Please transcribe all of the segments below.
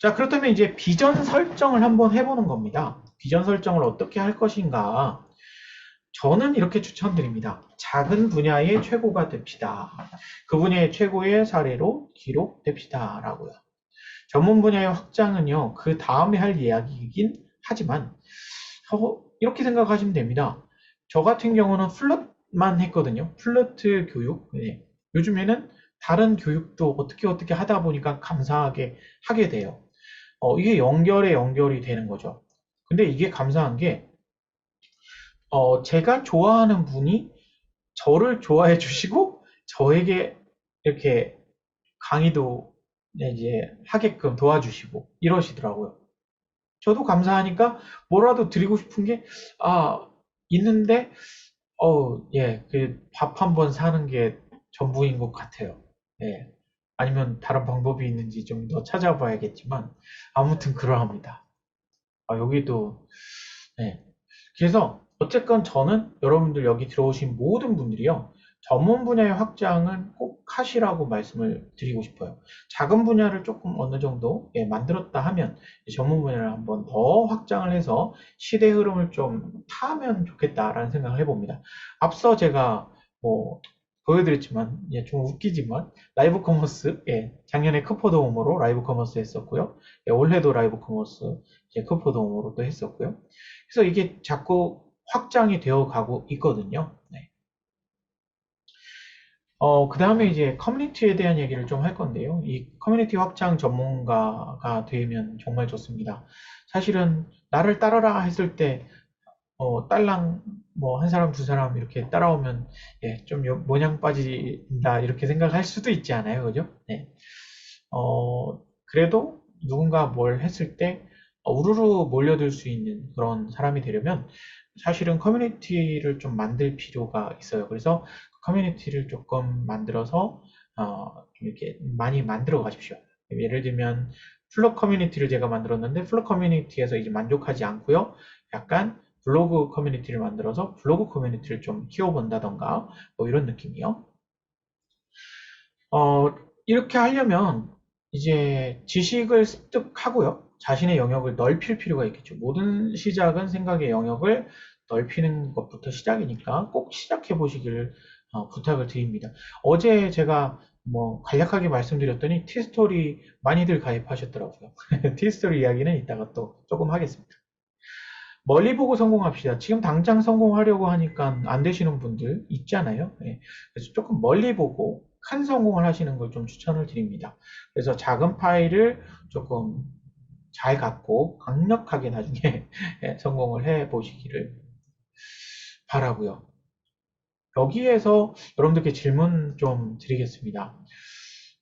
자, 그렇다면 이제 비전 설정을 한번 해보는 겁니다. 비전 설정을 어떻게 할 것인가? 저는 이렇게 추천드립니다. 작은 분야의 최고가 됩시다. 그 분야의 최고의 사례로 기록됩시다. 라고요. 전문 분야의 확장은요, 그 다음에 할 이야기이긴 하지만, 이렇게 생각하시면 됩니다. 저 같은 경우는 플룻만 했거든요. 플루트 교육. 네. 요즘에는 다른 교육도 어떻게 하다 보니까 감사하게 하게 돼요. 이게 연결이 되는 거죠. 근데 이게 감사한 게, 제가 좋아하는 분이 저를 좋아해 주시고, 저에게 이렇게 강의도 이제 하게끔 도와주시고, 이러시더라고요. 저도 감사하니까 뭐라도 드리고 싶은 게, 아, 있는데, 예, 그 밥 한 번 사는 게 전부인 것 같아요. 예. 아니면 다른 방법이 있는지 좀 더 찾아봐야겠지만, 아무튼 그러합니다. 여기도, 네. 그래서 어쨌건 저는 여러분들 여기 들어오신 모든 분들이요. 전문 분야의 확장은 꼭 하시라고 말씀을 드리고 싶어요. 작은 분야를 조금 어느 정도 만들었다 하면 전문 분야를 한번 더 확장을 해서 시대 흐름을 좀 타면 좋겠다라는 생각을 해봅니다. 앞서 제가 뭐 보여드렸지만 좀 웃기지만 라이브 커머스 작년에 크포 도움으로 라이브 커머스 했었고요. 올해도 라이브 커머스 크포 도움으로 또 했었고요. 그래서 이게 자꾸 확장이 되어 가고 있거든요. 네. 그 다음에 이제 커뮤니티에 대한 얘기를 좀 할 건데요. 이 커뮤니티 확장 전문가가 되면 정말 좋습니다. 사실은 나를 따르라 했을 때, 딸랑 뭐 한 사람 두 사람 이렇게 따라오면 좀 모냥 빠진다 이렇게 생각할 수도 있지 않아요, 그죠? 네. 그래도 누군가 뭘 했을 때 우르르 몰려들 수 있는 그런 사람이 되려면 사실은 커뮤니티를 좀 만들 필요가 있어요. 그래서 커뮤니티를 조금 만들어서 좀 이렇게 많이 만들어 가십시오. 예를 들면 플러 커뮤니티를 제가 만들었는데 플러 커뮤니티에서 이제 만족하지 않고요. 약간 블로그 커뮤니티를 만들어서 블로그 커뮤니티를 좀 키워본다던가 뭐 이런 느낌이요. 어, 이렇게 하려면 이제 지식을 습득하고요. 자신의 영역을 넓힐 필요가 있겠죠. 모든 시작은 생각의 영역을 넓히는 것부터 시작이니까 꼭 시작해 보시기를 부탁을 드립니다. 어제 제가 뭐 간략하게 말씀드렸더니 티스토리 많이들 가입하셨더라고요. 티스토리 이야기는 이따가 또 조금 하겠습니다. 멀리 보고 성공합시다. 지금 당장 성공하려고 하니까 안 되시는 분들 있잖아요. 그래서 조금 멀리 보고 큰 성공을 하시는 걸 좀 추천을 드립니다. 그래서 작은 파일을 조금 잘 갖고 강력하게 나중에 성공을 해 보시기를 바라고요. 여기에서 여러분들께 질문 좀 드리겠습니다.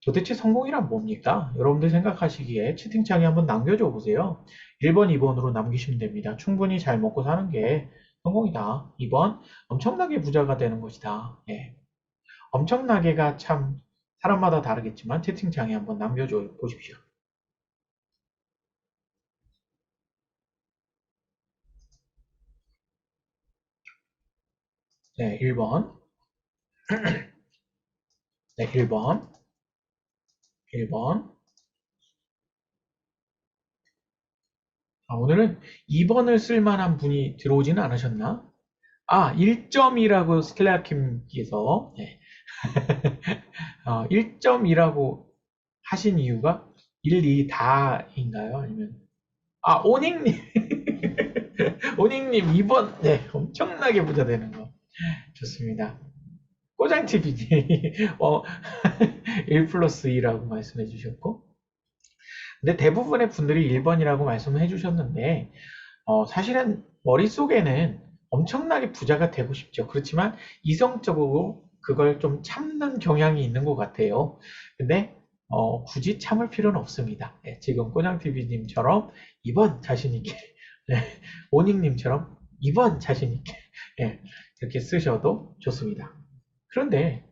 도대체 성공이란 뭡니까? 여러분들 생각하시기에 채팅창에 한번 남겨줘 보세요. 1번, 2번으로 남기시면 됩니다. 충분히 잘 먹고 사는 게 성공이다. 2번, 엄청나게 부자가 되는 것이다. 엄청나게가 참 사람마다 다르겠지만 채팅창에 한번 남겨줘 보십시오. 네, 1번. 네, 1번. 1번. 오늘은 2번을 쓸 만한 분이 들어오지는 않으셨나? 1점이라고 스텔라킴께서 1점이라고 하신 이유가 1, 2 다인가요? 아니면 오닉님 오닉님 2번 엄청나게 부자 되는 거 좋습니다. 꼬장TV님 1 플러스 2라고 말씀해 주셨고 근데 대부분의 분들이 1번이라고 말씀해 주셨는데 사실은 머릿속에는 엄청나게 부자가 되고 싶죠. 그렇지만 이성적으로 그걸 좀 참는 경향이 있는 것 같아요. 근데 굳이 참을 필요는 없습니다. 지금 꼬장TV님처럼 2번 자신있게 오닉님처럼 2번 자신있게 이렇게 쓰셔도 좋습니다. 그런데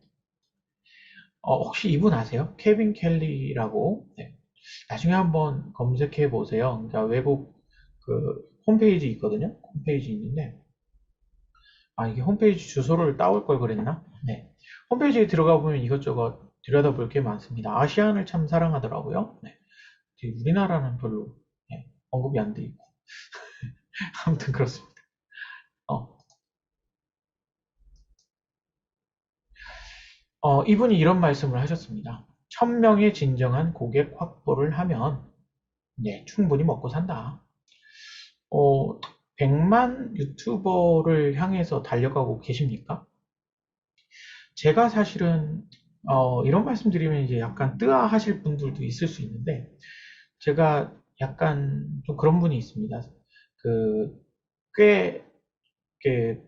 혹시 이분 아세요? 케빈 켈리라고 나중에 한번 검색해 보세요. 그러니까 외국 그 홈페이지 있거든요. 홈페이지 있는데 이게 홈페이지 주소를 따올 걸 그랬나? 네. 홈페이지에 들어가 보면 이것저것 들여다볼 게 많습니다. 아시안을 참 사랑하더라고요. 네. 우리나라는 별로 언급이 안 돼 있고 아무튼 그렇습니다. 어, 이분이 이런 말씀을 하셨습니다. 1000명의 진정한 고객 확보를 하면 충분히 먹고 산다. 100만 유튜버를 향해서 달려가고 계십니까? 제가 사실은 이런 말씀드리면 이제 약간 뜨아하실 분들도 있을 수 있는데 제가 약간 좀 그런 분이 있습니다. 그 꽤 이렇게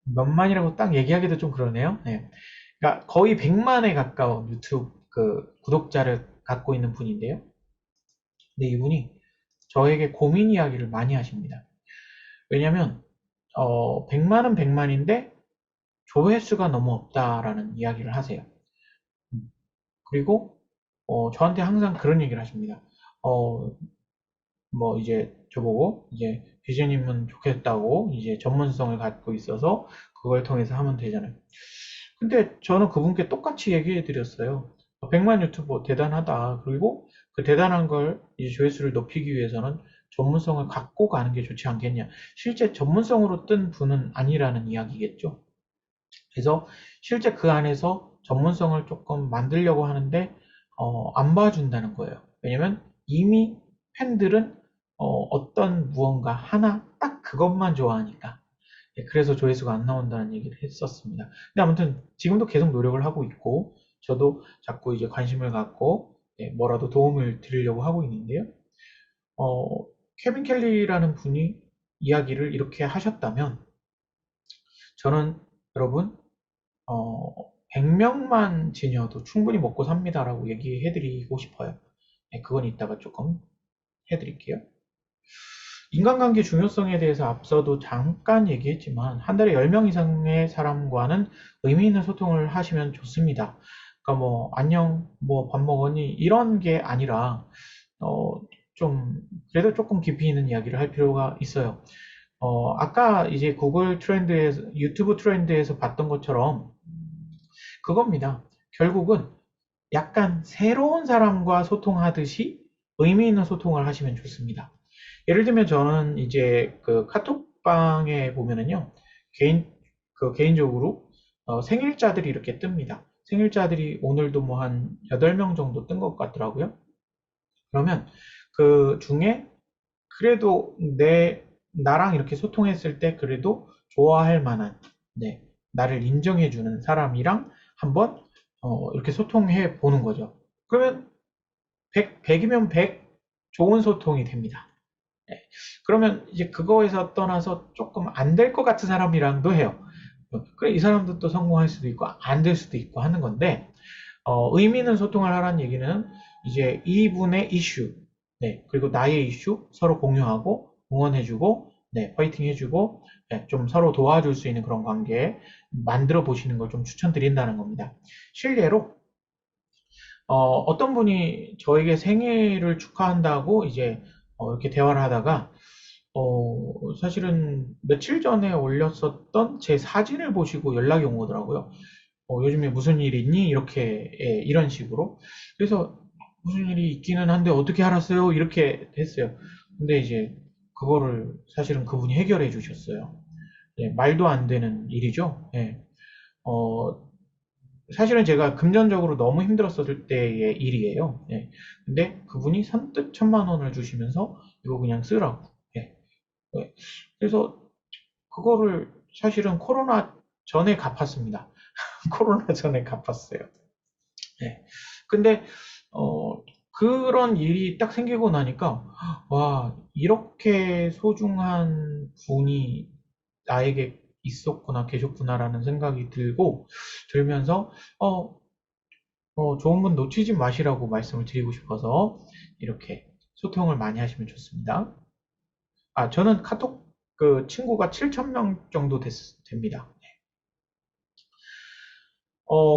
몇만이라고 딱 얘기하기도 좀 그러네요. 네. 그러니까 거의 100만에 가까운 유튜브 그 구독자를 갖고 있는 분인데요. 근데 이분이 저에게 고민 이야기를 많이 하십니다. 왜냐면 100만은 100만인데 조회수가 너무 없다라는 이야기를 하세요. 그리고 저한테 항상 그런 얘기를 하십니다. 어, 뭐 이제 저보고 이제 비제님은 좋겠다고 이제 전문성을 갖고 있어서 그걸 통해서 하면 되잖아요. 근데 저는 그분께 똑같이 얘기해 드렸어요. 100만 유튜버 대단하다. 그리고 그 대단한 걸 이제 조회수를 높이기 위해서는 전문성을 갖고 가는 게 좋지 않겠냐. 실제 전문성으로 뜬 분은 아니라는 이야기겠죠. 그래서 실제 그 안에서 전문성을 조금 만들려고 하는데 안 봐준다는 거예요. 왜냐면 이미 팬들은 어떤 무언가 하나 딱 그것만 좋아하니까. 그래서 조회수가 안 나온다는 얘기를 했었습니다. 근데 아무튼 지금도 계속 노력을 하고 있고 저도 자꾸 이제 관심을 갖고 뭐라도 도움을 드리려고 하고 있는데요. 케빈 켈리라는 분이 이야기를 이렇게 하셨다면 저는 여러분 100명만 지녀도 충분히 먹고 삽니다라고 얘기해드리고 싶어요. 그건 이따가 조금 해드릴게요. 인간관계 중요성에 대해서 앞서도 잠깐 얘기했지만 한 달에 10명 이상의 사람과는 의미 있는 소통을 하시면 좋습니다. 그러니까 뭐 안녕, 뭐 밥 먹었니 이런 게 아니라 좀 그래도 조금 깊이 있는 이야기를 할 필요가 있어요. 아까 이제 구글 트렌드에서 유튜브 트렌드에서 봤던 것처럼 그겁니다. 결국은 약간 새로운 사람과 소통하듯이 의미 있는 소통을 하시면 좋습니다. 예를 들면 저는 이제 그 카톡방에 보면은요, 개인적으로 생일자들이 이렇게 뜹니다. 생일자들이 오늘도 뭐 한 8명 정도 뜬 것 같더라고요. 그러면 그 중에 그래도 나랑 이렇게 소통했을 때 그래도 좋아할 만한, 나를 인정해주는 사람이랑 한번 이렇게 소통해 보는 거죠. 그러면 100이면 100 좋은 소통이 됩니다. 네. 그러면 이제 그거에서 떠나서 조금 안 될 것 같은 사람이랑도 해요. 그래, 이 사람도 또 성공할 수도 있고 안 될 수도 있고 하는 건데 의미 있는 소통을 하라는 얘기는 이제 이분의 이슈, 그리고 나의 이슈 서로 공유하고 응원해주고, 파이팅 해주고, 좀 서로 도와줄 수 있는 그런 관계 만들어 보시는 걸 좀 추천드린다는 겁니다. 실례로 어떤 분이 저에게 생일을 축하한다고 이제 이렇게 대화를 하다가 사실은 며칠 전에 올렸었던 제 사진을 보시고 연락이 온 거더라고요. 요즘에 무슨 일 있니? 이렇게 이런 식으로. 그래서 무슨 일이 있기는 한데 어떻게 알았어요? 이렇게 됐어요. 근데 이제 그거를 사실은 그분이 해결해 주셨어요. 말도 안 되는 일이죠. 어, 사실은 제가 금전적으로 너무 힘들었을 때의 일이에요. 근데 그분이 선뜻 1000만 원을 주시면서 이거 그냥 쓰라고. 네. 그래서 그거를 사실은 코로나 전에 갚았습니다. 코로나 전에 갚았어요. 네. 근데 그런 일이 딱 생기고 나니까 와, 이렇게 소중한 분이 나에게 있었구나, 계셨구나라는 생각이 들면서 좋은 분 놓치지 마시라고 말씀을 드리고 싶어서 이렇게 소통을 많이 하시면 좋습니다. 저는 카톡 그 친구가 7,000명 정도 됩니다.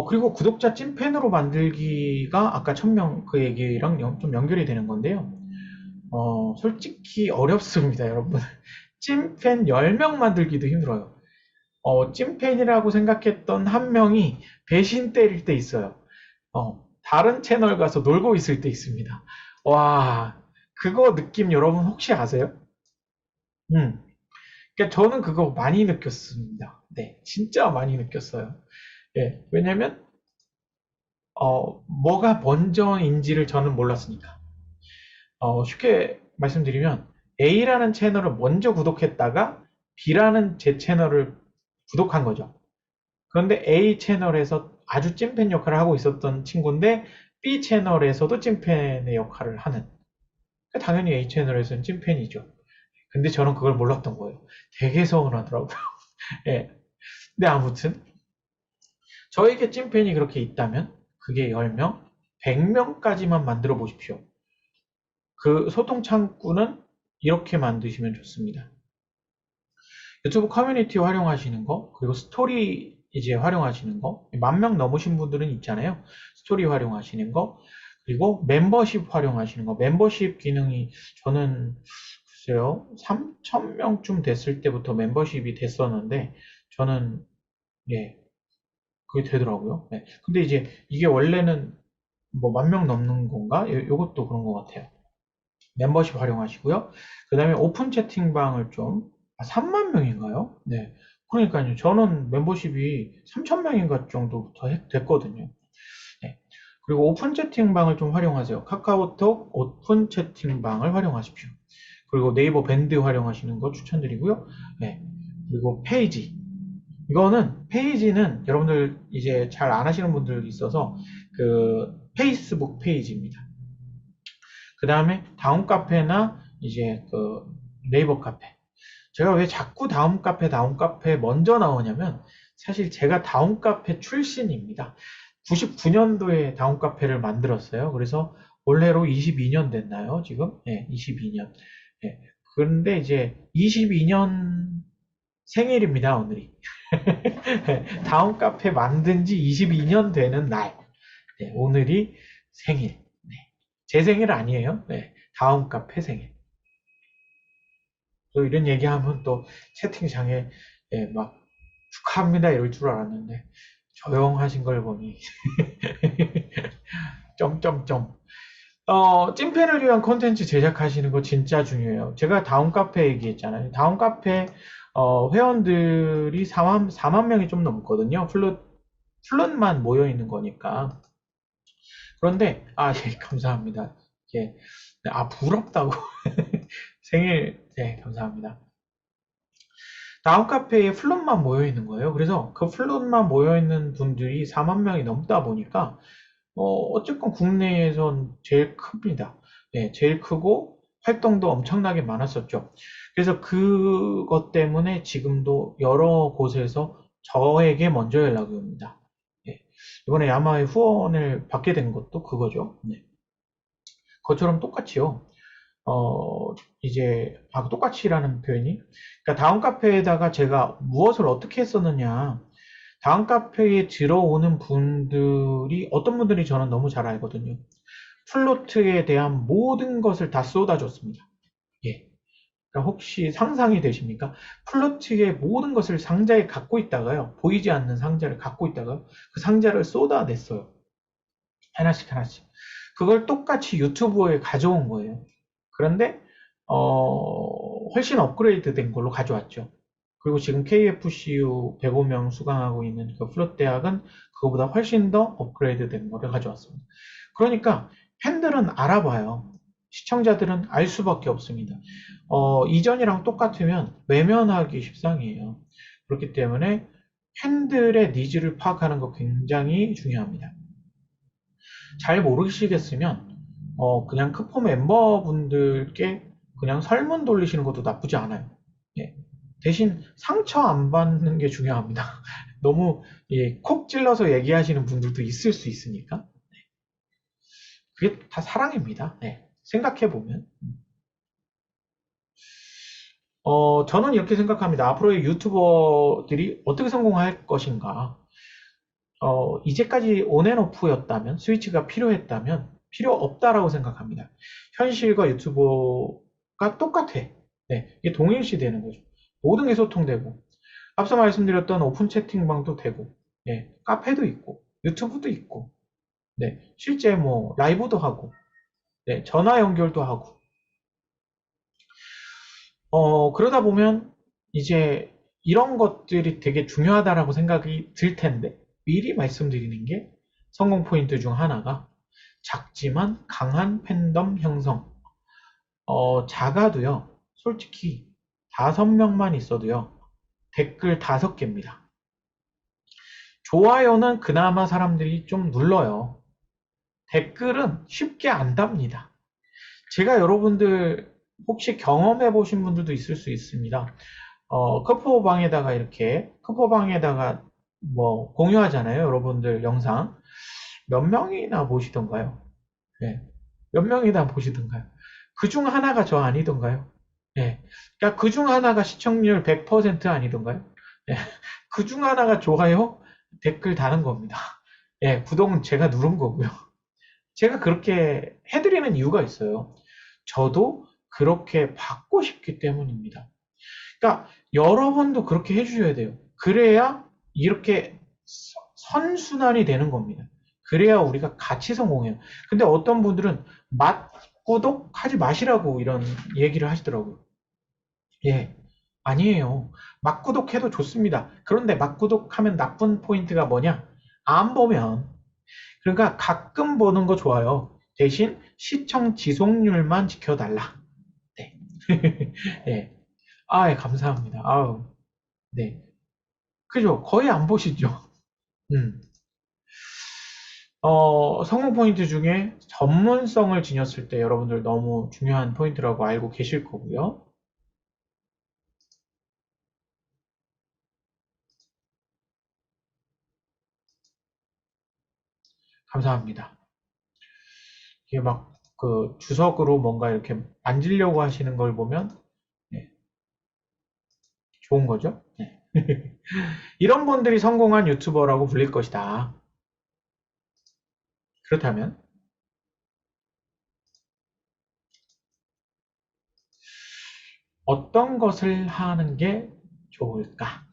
그리고 구독자 찐팬으로 만들기가 아까 1000명 그 얘기랑 좀 연결이 되는 건데요. 솔직히 어렵습니다, 여러분. 찐팬 10명 만들기도 힘들어요. 찐팬이라고 생각했던 한 명이 배신 때릴 때 있어요. 다른 채널 가서 놀고 있을 때 있습니다. 와, 그거 느낌 여러분 혹시 아세요? 음. 그러니까 저는 그거 많이 느꼈습니다. 네, 진짜 많이 느꼈어요. 예, 왜냐면 뭐가 먼저인지를 저는 몰랐으니까. 쉽게 말씀드리면 A라는 채널을 먼저 구독했다가 B라는 제 채널을 구독한 거죠. 그런데 A 채널에서 아주 찐팬 역할을 하고 있었던 친구인데 B 채널에서도 찐팬의 역할을 하는. 그러니까 당연히 A 채널에서는 찐팬이죠. 근데 저는 그걸 몰랐던 거예요. 되게 서운하더라고요. 예. 근데 아무튼 저에게 찐팬이 그렇게 있다면 그게 10명, 100명까지만 만들어 보십시오. 그 소통 창구는 이렇게 만드시면 좋습니다. 유튜브 커뮤니티 활용하시는 거, 그리고 스토리 이제 활용하시는 거, 10,000명 넘으신 분들은 있잖아요. 스토리 활용하시는 거, 그리고 멤버십 활용하시는 거. 멤버십 기능이 저는 글쎄요, 3,000명쯤 됐을 때부터 멤버십이 됐었는데, 저는, 예, 그게 되더라고요. 네. 근데 이제 이게 원래는 뭐 10,000명 넘는 건가? 요것도 그런 것 같아요. 멤버십 활용하시고요. 그 다음에 오픈 채팅방을 좀, 3만 명인가요? 네. 그러니까요. 저는 멤버십이 3,000명인가 정도부터 됐거든요. 네. 그리고 오픈 채팅방을 좀 활용하세요. 카카오톡 오픈 채팅방을 활용하십시오. 그리고 네이버 밴드 활용하시는 거 추천드리고요. 네. 그리고 페이지. 이거는 페이지는 여러분들 이제 잘 안 하시는 분들 있어서 그 페이스북 페이지입니다. 그 다음에 다음 카페나 이제 그 네이버 카페. 제가 왜 자꾸 다음 카페 먼저 나오냐면 사실 제가 다음 카페 출신입니다. 99년도에 다음 카페를 만들었어요. 그래서 올해로 22년 됐나요? 지금? 네, 22년. 네. 그런데 이제 22년 생일입니다, 오늘이. 다음 카페 만든 지 22년 되는 날. 네, 오늘이 생일. 네. 제 생일 아니에요. 네, 다음 카페 생일. 또 이런 얘기하면 또 채팅창에 예, 막 축하합니다 이럴 줄 알았는데 조용하신 걸 보니 점점점 찐팬을 위한 콘텐츠 제작하시는 거 진짜 중요해요. 제가 다운 카페 얘기했잖아요. 다운 카페 회원들이 4만 명이 좀 넘거든요. 플롯만 모여 있는 거니까. 그런데 예, 감사합니다. 예, 부럽다고 생일 네 감사합니다. 다음 카페에 플롯만 모여 있는 거예요. 그래서 그 플롯만 모여 있는 분들이 4만 명이 넘다 보니까 어쨌건 국내에선 제일 큽니다. 네, 제일 크고 활동도 엄청나게 많았었죠. 그래서 그것 때문에 지금도 여러 곳에서 저에게 먼저 연락이 옵니다. 네, 이번에 야마의 후원을 받게 된 것도 그거죠. 네. 그것처럼 똑같이요. 이제, 똑같이라는 표현이. 그러니까 다음 카페에다가 제가 무엇을 어떻게 했었느냐. 다음 카페에 들어오는 분들이, 어떤 분들이 저는 너무 잘 알거든요. 플로트에 대한 모든 것을 다 쏟아줬습니다. 예. 그러니까 혹시 상상이 되십니까? 플로트의 모든 것을 상자에 갖고 있다가요. 보이지 않는 상자를 갖고 있다가 그 상자를 쏟아냈어요. 하나씩 하나씩. 그걸 똑같이 유튜브에 가져온 거예요. 그런데 훨씬 업그레이드 된 걸로 가져왔죠. 그리고 지금 KFCU 105명 수강하고 있는 그 플롯 대학은 그거보다 훨씬 더 업그레이드 된 거를 가져왔습니다. 그러니까 팬들은 알아봐요. 시청자들은 알 수밖에 없습니다. 이전이랑 똑같으면 외면하기 십상이에요. 그렇기 때문에 팬들의 니즈를 파악하는 거 굉장히 중요합니다. 잘 모르시겠으면 그냥 크포 멤버분들께 그냥 설문 돌리시는 것도 나쁘지 않아요. 예. 대신 상처 안 받는 게 중요합니다. 너무 예, 콕 찔러서 얘기하시는 분들도 있을 수 있으니까 그게 다 사랑입니다. 네. 생각해 보면 저는 이렇게 생각합니다. 앞으로의 유튜버들이 어떻게 성공할 것인가? 이제까지 온앤오프였다면, 스위치가 필요했다면, 필요 없다라고 생각합니다. 현실과 유튜버가 똑같아. 네, 이게 동일시 되는 거죠. 모든 게 소통되고, 앞서 말씀드렸던 오픈 채팅방도 되고, 네, 카페도 있고, 유튜브도 있고, 네, 실제 뭐, 라이브도 하고, 네, 전화 연결도 하고. 그러다 보면 이제 이런 것들이 되게 중요하다라고 생각이 들 텐데, 미리 말씀드리는 게 성공 포인트 중 하나가 작지만 강한 팬덤 형성. 작아도요, 솔직히 5명만 있어도요, 댓글 5개입니다. 좋아요는 그나마 사람들이 좀 눌러요. 댓글은 쉽게 안 답니다. 제가 여러분들 혹시 경험해 보신 분들도 있을 수 있습니다. 커퍼방에다가 이렇게, 커퍼방에다가 뭐 공유하잖아요. 여러분들 영상. 몇 명이나 보시던가요? 네. 몇 명이나 보시던가요? 그 중 하나가 저 아니던가요? 예. 그러니까 그 중 하나가 시청률 100% 아니던가요? 예. 그 중 하나가 좋아요, 댓글 다는 겁니다. 예, 구독은 제가 누른 거고요. 제가 그렇게 해드리는 이유가 있어요. 저도 그렇게 받고 싶기 때문입니다. 그러니까 여러분도 그렇게 해주셔야 돼요. 그래야 이렇게 선순환이 되는 겁니다. 그래야 우리가 같이 성공해요. 근데 어떤 분들은 맛구독 하지 마시라고 이런 얘기를 하시더라고요. 예, 아니에요. 막구독해도 좋습니다. 그런데 막구독하면 나쁜 포인트가 뭐냐? 안 보면. 그러니까 가끔 보는 거 좋아요. 대신 시청 지속률만 지켜달라. 네. 네. 아, 예, 감사합니다. 아우, 네. 그죠? 거의 안 보시죠? 음. 성공 포인트 중에 전문성을 지녔을 때 여러분들 너무 중요한 포인트라고 알고 계실 거고요. 감사합니다. 이게 막 그 주석으로 뭔가 이렇게 만지려고 하시는 걸 보면 네, 좋은 거죠. 네. 이런 분들이 성공한 유튜버라고 불릴 것이다. 그렇다면 어떤 것을 하는 게 좋을까?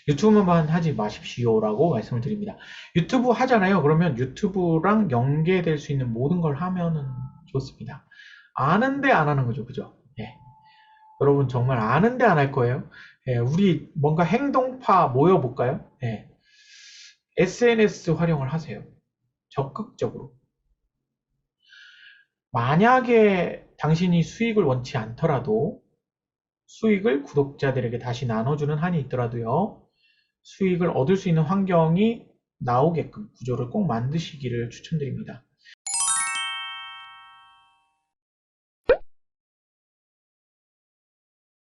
유튜브만 하지 마십시오라고 말씀을 드립니다. 유튜브 하잖아요. 그러면 유튜브랑 연계될 수 있는 모든 걸 하면은 좋습니다. 아는데 안 하는 거죠. 그죠? 예. 여러분 정말 아는데 안 할 거예요. 예, 우리 뭔가 행동파 모여볼까요? 예. SNS 활용을 하세요. 적극적으로. 만약에 당신이 수익을 원치 않더라도 수익을 구독자들에게 다시 나눠주는 한이 있더라도요. 수익을 얻을 수 있는 환경이 나오게끔 구조를 꼭 만드시기를 추천드립니다.